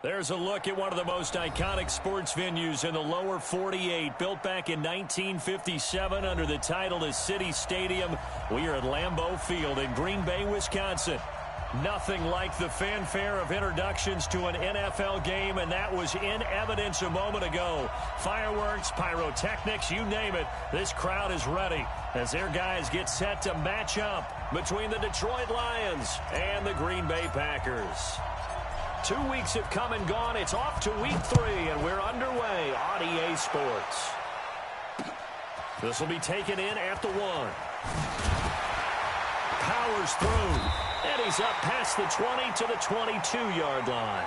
There's a look at one of the most iconic sports venues in the lower 48, built back in 1957 under the title of City Stadium. We are at Lambeau Field in Green Bay, Wisconsin. Nothing like the fanfare of introductions to an NFL game, and that was in evidence a moment ago. Fireworks, pyrotechnics, you name it, this crowd is ready as their guys get set to match up between the Detroit Lions and the Green Bay Packers. 2 weeks have come and gone. It's off to week 3, and we're underway on EA Sports. This will be taken in at the 1. Powers through, and he's up past the 20 to the 22-yard line.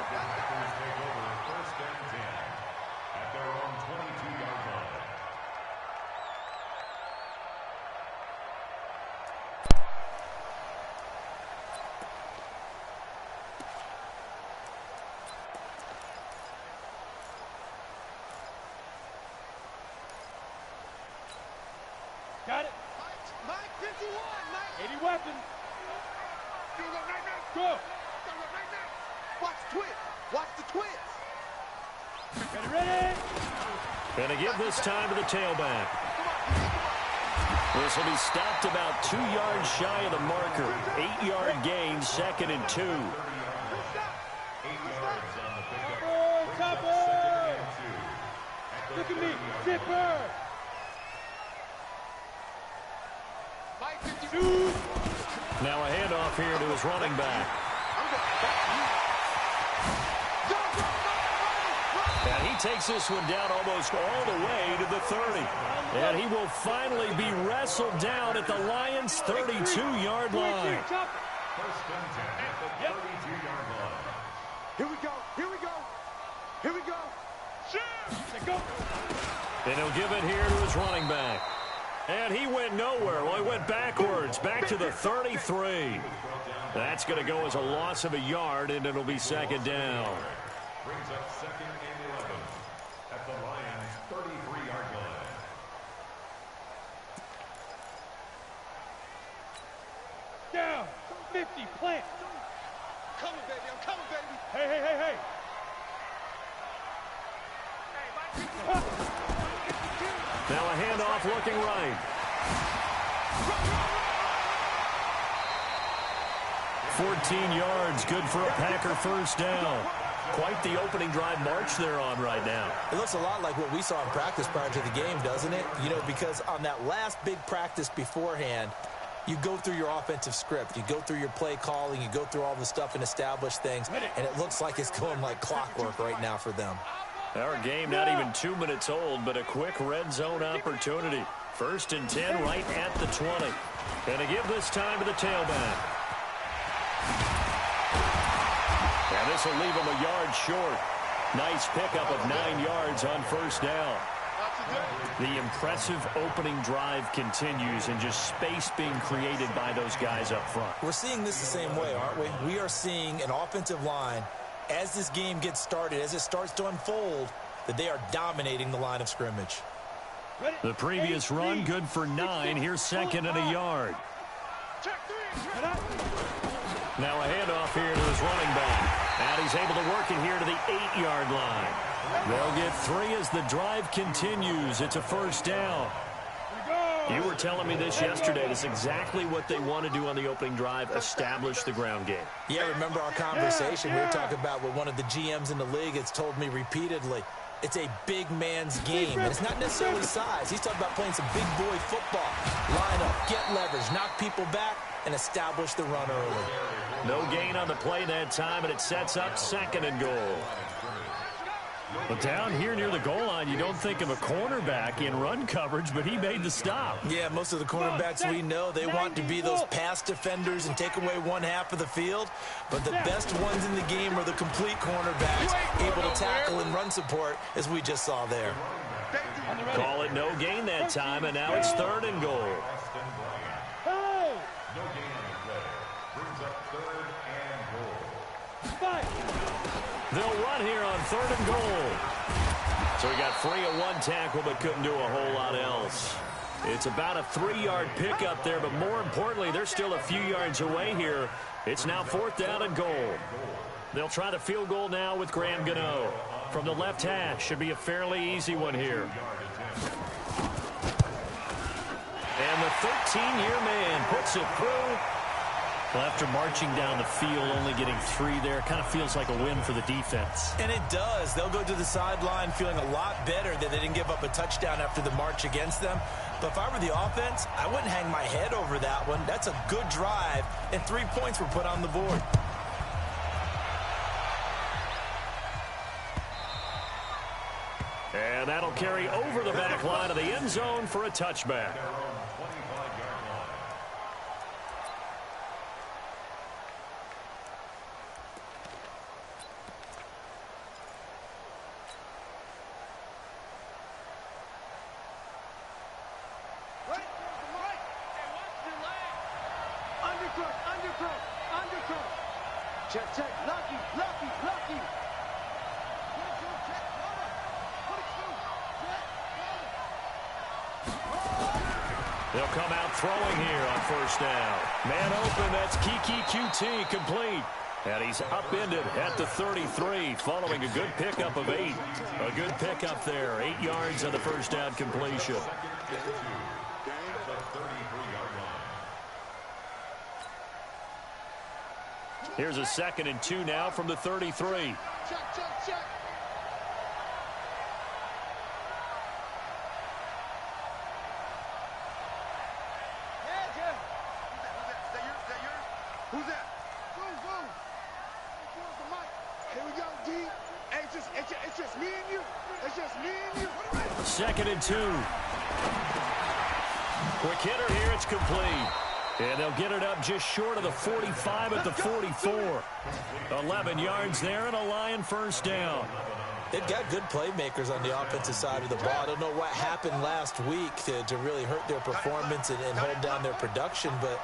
Got it. Mike 51, Mike. 80 weapons. Go. Watch the twist. Watch the twist. Get ready. Going to give this time to the tailback. This will be stopped about 2 yards shy of the marker. 8-yard gain, 2nd and 2. Topper. Look at me. Zipper. Now a handoff here to his running back. And he takes this one down almost all the way to the 30. And he will finally be wrestled down at the Lions' 32-yard line. Here we go. Here we go. Here we go. And he'll give it here to his running back. And he went nowhere. Well, he went backwards, back to the 33. That's going to go as a loss of a yard, and it'll be 2nd down. Brings up 2nd and 11 at the Lions' 33-yard line. Down. 50, plant. I'm coming, baby. I'm coming, baby. Hey, hey, hey, hey. Now a handoff looking right. 14 yards, good for a Packer first down. Quite the opening drive march they're on right now. It looks a lot like what we saw in practice prior to the game, doesn't it? You know, because on that last big practice beforehand, you go through your offensive script. You go through your play calling. You go through all the stuff and establish things. And it looks like it's going like clockwork right now for them. Our game not even 2 minutes old, but a quick red zone opportunity. 1st and 10 right at the 20. And to give this time to the tailback. And this will leave him a yard short. Nice pickup of 9 yards on 1st down. The impressive opening drive continues and just space being created by those guys up front. We're seeing this the same way, aren't we? We are seeing an offensive line, as this game gets started, as it starts to unfold, that they are dominating the line of scrimmage. The previous run, good for 9. Here's 2nd and a yard. Now a handoff here to his running back. And he's able to work it here to the 8-yard line. They'll get 3 as the drive continues. It's a 1st down. You were telling me this yesterday. That's exactly what they want to do on the opening drive, establish the ground game. Yeah, remember our conversation? We were talking about what one of the GMs in the league has told me repeatedly. It's a big man's game, and it's not necessarily size. He's talking about playing some big boy football. Line up, get leverage, knock people back, and establish the run early. No gain on the play that time, and it sets up 2nd and goal. But down here near the goal line, you don't think of a cornerback in run coverage, but he made the stop. Yeah, most of the cornerbacks we know, they want to be those pass defenders and take away one half of the field. But the best ones in the game are the complete cornerbacks, able to tackle and run support, as we just saw there. Call it no gain that time, and now it's 3rd and goal. No gain on the play. Brings up 3rd and goal. They'll run here on 3rd and goal. So he got free of one tackle, but couldn't do a whole lot else. It's about a 3-yard pickup there, but more importantly, they're still a few yards away here. It's now 4th down and goal. They'll try the field goal now with Graham Gano. From the left hash, should be a fairly easy one here. And the 13-year man puts it through. Well, after marching down the field, only getting 3 there, kind of feels like a win for the defense. And it does. They'll go to the sideline feeling a lot better that they didn't give up a touchdown after the march against them. But if I were the offense, I wouldn't hang my head over that one. That's a good drive, and 3 points were put on the board. And that'll carry over the back line of the end zone for a touchback. Check, check, lucky, lucky, lucky. They'll come out throwing here on first down. Man open, that's Kiki QT complete. And he's upended at the 33 following a good pickup of 8. A good pickup there, 8 yards on the first down completion. Here's a 2nd and 2 now from the 33. Check, check, check. Who's that? Boom. Here we go, D. Hey, it's just me and you. It's just me and you. 2nd and 2. Quick hitter here, it's complete. And they'll get it up just short of the 45 at the 44. 11 yards there and a Lion first down. They've got good playmakers on the offensive side of the ball. I don't know what happened last week to really hurt their performance and hold down their production, but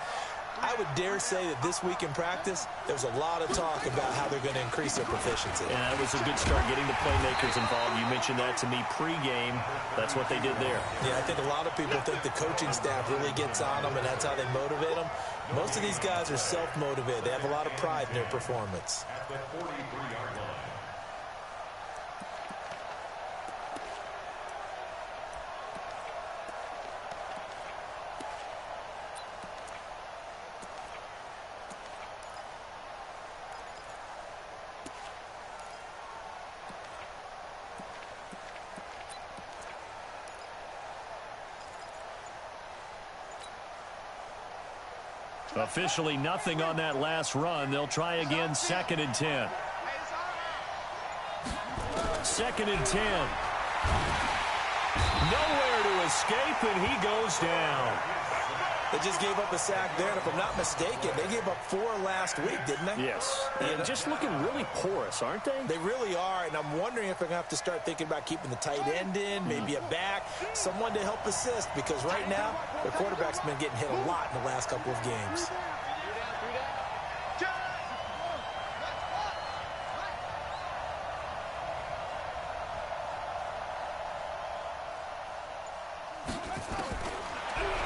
I would dare say that this week in practice, there's a lot of talk about how they're going to increase their proficiency. Yeah, it was a good start getting the playmakers involved. You mentioned that to me pregame. That's what they did there. Yeah, I think a lot of people think the coaching staff really gets on them, and that's how they motivate them. Most of these guys are self-motivated. They have a lot of pride in their performance. At the 43-yard line. Officially nothing on that last run. They'll try again, 2nd and 10. 2nd and 10. Nowhere to escape, and he goes down. They just gave up a sack there, and if I'm not mistaken, they gave up 4 last week, didn't they? Yes, and just looking really porous, aren't they? They really are, and I'm wondering if they're going to have to start thinking about keeping the tight end in, maybe a back, someone to help assist, because right now, their quarterback's been getting hit a lot in the last couple of games.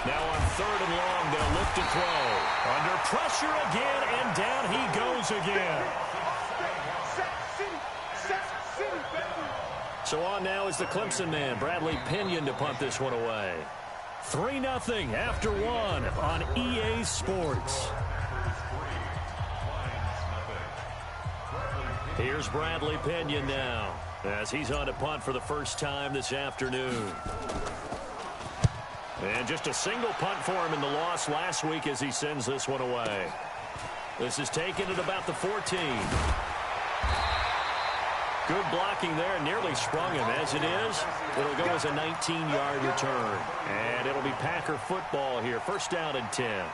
Now on 3rd and long, they'll lift to throw. Under pressure again, and down he goes again. So on now is the Clemson man, Bradley Pinion, to punt this one away. 3-0 after 1 on EA Sports. Here's Bradley Pinion now, as he's on to punt for the first time this afternoon. And just a single punt for him in the loss last week as he sends this one away. This is taken at about the 14. Good blocking there, nearly sprung him. As it is, it'll go as a 19-yard return. And it'll be Packer football here. First down and 10.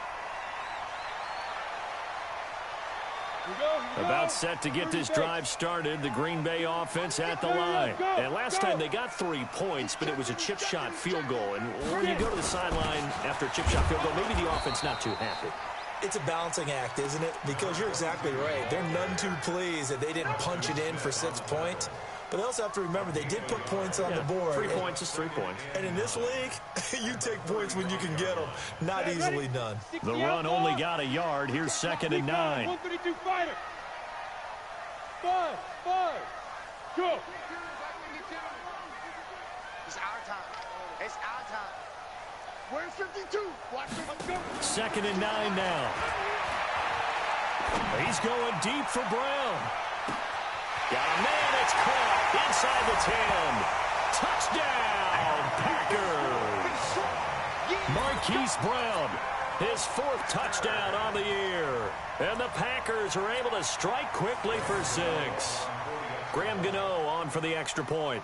About set to get this drive started. The Green Bay offense at the line. And last time they got 3 points, but it was a chip shot field goal. And when you go to the sideline after a chip shot field goal, maybe the offense not too happy. It's a balancing act, isn't it? Because you're exactly right. They're none too pleased that they didn't punch it in for 6 points. But they also have to remember they did put points on the board. 3 points is 3 points. And in this league, you take points when you can get them. Not easily done. The run only got a yard. Here's 2nd and 9. 132 fighter. 5, go. It's our time. It's our time. Where's 52? Watch it. Go. 2nd and 9 now. He's going deep for Brown. Got a man, it's caught inside the 10. Touchdown, Packers. Marquise Brown, his 4th touchdown on the year. And the Packers are able to strike quickly for 6. Graham Gano on for the extra point.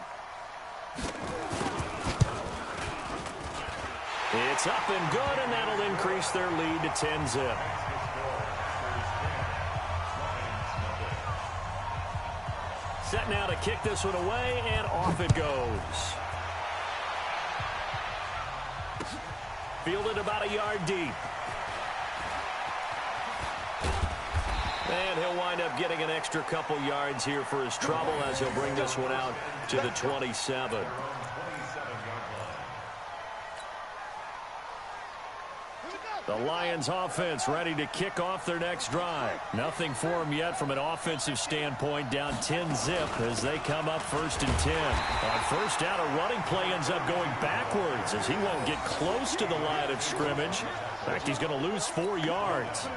It's up and good, and that'll increase their lead to 10-zip. Set now to kick this one away, and off it goes. Fielded about a yard deep. And he'll wind up getting an extra couple yards here for his trouble as he'll bring this one out to the 27. The Lions offense ready to kick off their next drive. Nothing for them yet from an offensive standpoint, down 10-zip as they come up 1st and 10. On 1st down, a running play ends up going backwards as he won't get close to the line of scrimmage. In fact, he's going to lose 4 yards.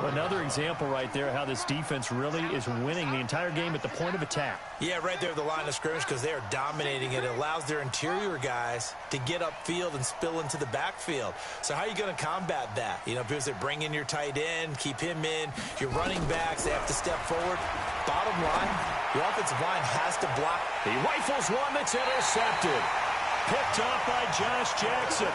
Another example right there how this defense really is winning the entire game at the point of attack. Yeah, right there at the line of scrimmage because they are dominating it. It allows their interior guys to get upfield and spill into the backfield. So how are you going to combat that? You know, because they bring in your tight end, keep him in. Your running backs, they have to step forward. Bottom line, your offensive line has to block. He rifles one that's intercepted. Picked off by Josh Jackson.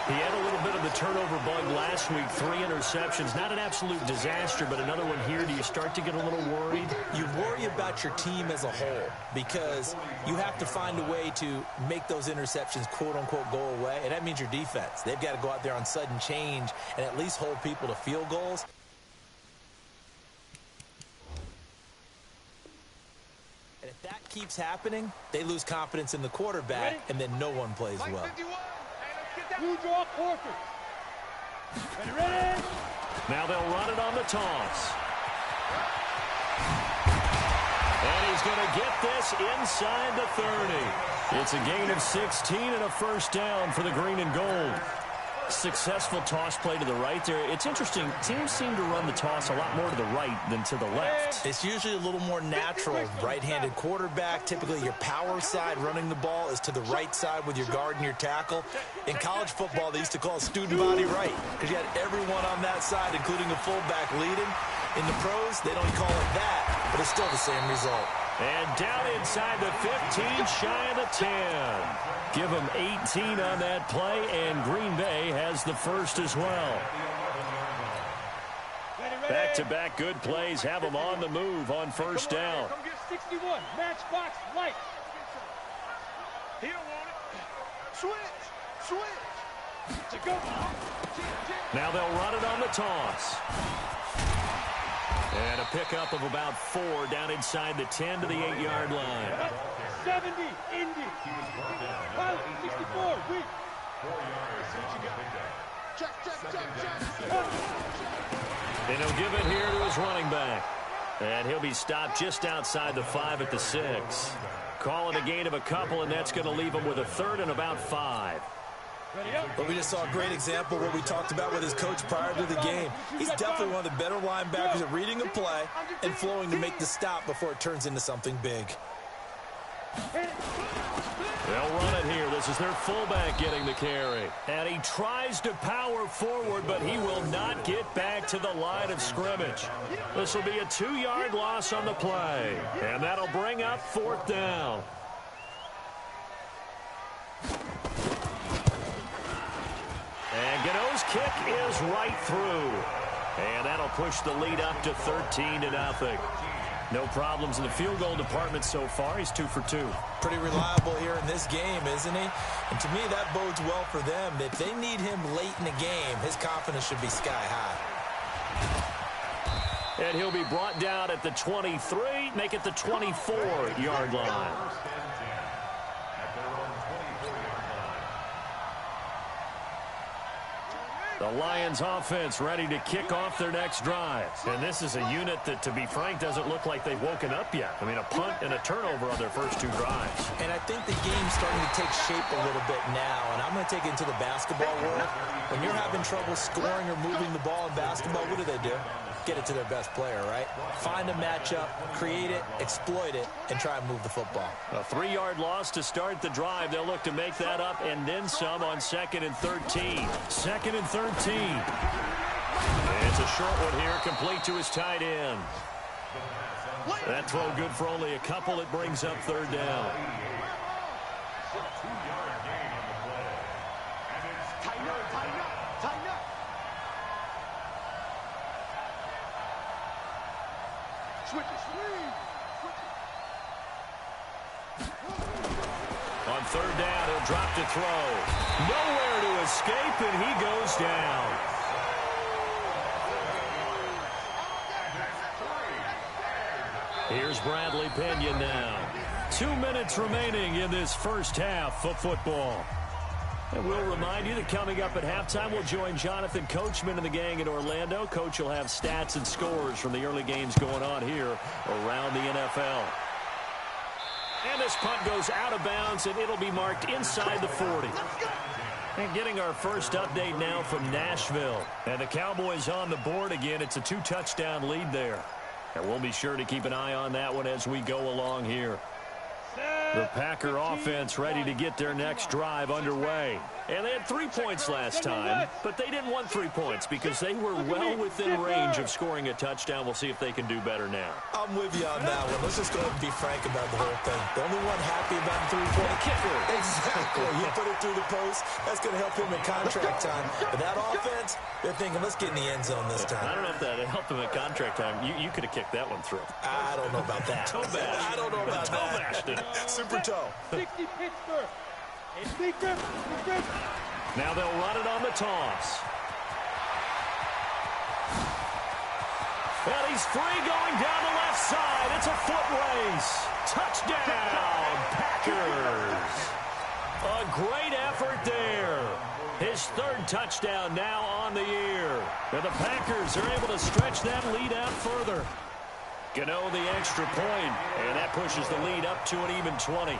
He had a little bit of the turnover bug last week, 3 interceptions. Not an absolute disaster, but another one here. Do you start to get a little worried? You worry about your team as a whole because you have to find a way to make those interceptions, quote-unquote, go away, and that means your defense. They've got to go out there on sudden change and at least hold people to field goals. And if that keeps happening, they lose confidence in the quarterback, and then no one plays well. You draw quarter. Ready? Now they'll run it on the toss. And he's going to get this inside the 30. It's a gain of 16 and a 1st down for the green and gold. Successful toss play to the right there. It's interesting. Teams seem to run the toss a lot more to the right than to the left. It's usually a little more natural. Right-handed quarterback. Typically your power side running the ball is to the right side with your guard and your tackle. In college football, they used to call it student body right because you had everyone on that side, including the fullback leading. In the pros, they don't call it that, but it's still the same result. And down inside the 15, shy of the 10. Give them 18 on that play, and Green Bay has the 1st as well. Back-to-back good plays have them on the move on 1st down. 61, matchbox light. He don't want it. Switch. To go. Now they'll run it on the toss. And a pickup of about 4 down inside the 10 to the 8-yard line. 70, Indy. Pilot, 64, weak. And he'll give it here to his running back. And he'll be stopped just outside the 5 at the 6. Call it a gain of a couple, and that's going to leave him with a 3rd and about 5. But we just saw a great example of what we talked about with his coach prior to the game. He's definitely one of the better linebackers at reading a play and flowing to make the stop before it turns into something big. They'll run it here. This is their fullback getting the carry. And he tries to power forward, but he will not get back to the line of scrimmage. This will be a 2-yard loss on the play. And that'll bring up 4th down. And Gano's kick is right through. And that'll push the lead up to 13-0. No problems in the field goal department so far. He's 2 for 2. Pretty reliable here in this game, isn't he? And to me, that bodes well for them. If they need him late in the game, his confidence should be sky high. And he'll be brought down at the 23, make it the 24-yard line. The Lions offense ready to kick off their next drive. And this is a unit that, to be frank, doesn't look like they've woken up yet. I mean, a punt and a turnover on their first 2 drives. And I think the game's starting to take shape a little bit now. And I'm going to take it into the basketball world. When you're having trouble scoring or moving the ball in basketball, what do? Get it to their best player, right? Find a matchup, create it, exploit it, and try and move the football. A 3-yard loss to start the drive. They'll look to make that up and then some on 2nd and 13. 2nd and 13. And it's a short one here, complete to his tight end. That throw good for only a couple. It brings up 3rd down. On 3rd down, he'll drop to throw. Nowhere to escape, and he goes down. Here's Bradley Pena now. 2 minutes remaining in this first half of football. And we'll remind you that coming up at halftime, we'll join Jonathan Coachman and the gang in Orlando. Coach will have stats and scores from the early games going on here around the NFL. And this punt goes out of bounds, and it'll be marked inside the 40. And getting our first update now from Nashville. And the Cowboys on the board again. It's a 2-touchdown lead there. And we'll be sure to keep an eye on that one as we go along here. The Packer offense ready to get their next drive underway. And they had 3 points last time, but they didn't want 3 points because they were well within range of scoring a touchdown. We'll see if they can do better now. I'm with you on that one. Let's just go ahead and be frank about the whole thing. The only one happy about the 3-point kicker. Exactly. He put it through the post. That's going to help him in contract time. But that offense, they're thinking, let's get in the end zone this time. I don't know if that helped him at contract time. You could have kicked that one through. I don't know about that. Toe bash. I don't know about toe bashed it. Super toe. 60 Pittsburgh. Now they'll run it on the toss. And he's free going down the left side. It's a foot race. Touchdown, Packers. A great effort there. His 3rd touchdown now on the year. And the Packers are able to stretch that lead out further. Gano the extra point, and that pushes the lead up to an even 20.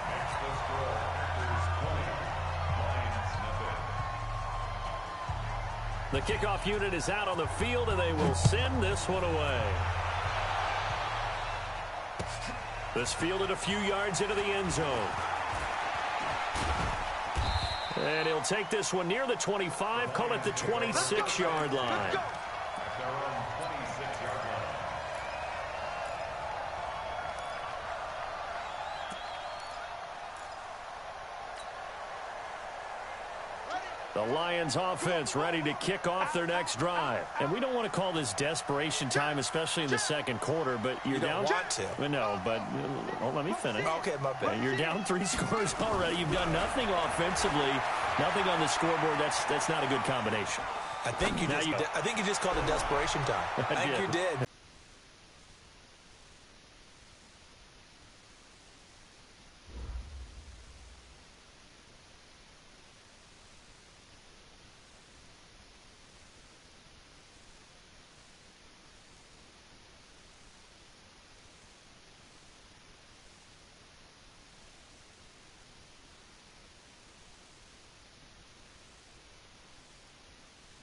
The kickoff unit is out on the field, and they will send this one away. This fielded a few yards into the end zone. And he'll take this one near the 25, call it the 26-yard line. The Lions offense ready to kick off their next drive. And we don't want to call this desperation time, especially in the 2nd quarter, but you're down. You don't want to. No, but let me finish. Okay, my bad. You're down 3 scores already. You've done nothing offensively, nothing on the scoreboard. That's not a good combination. I think you just called it desperation time. I think you did.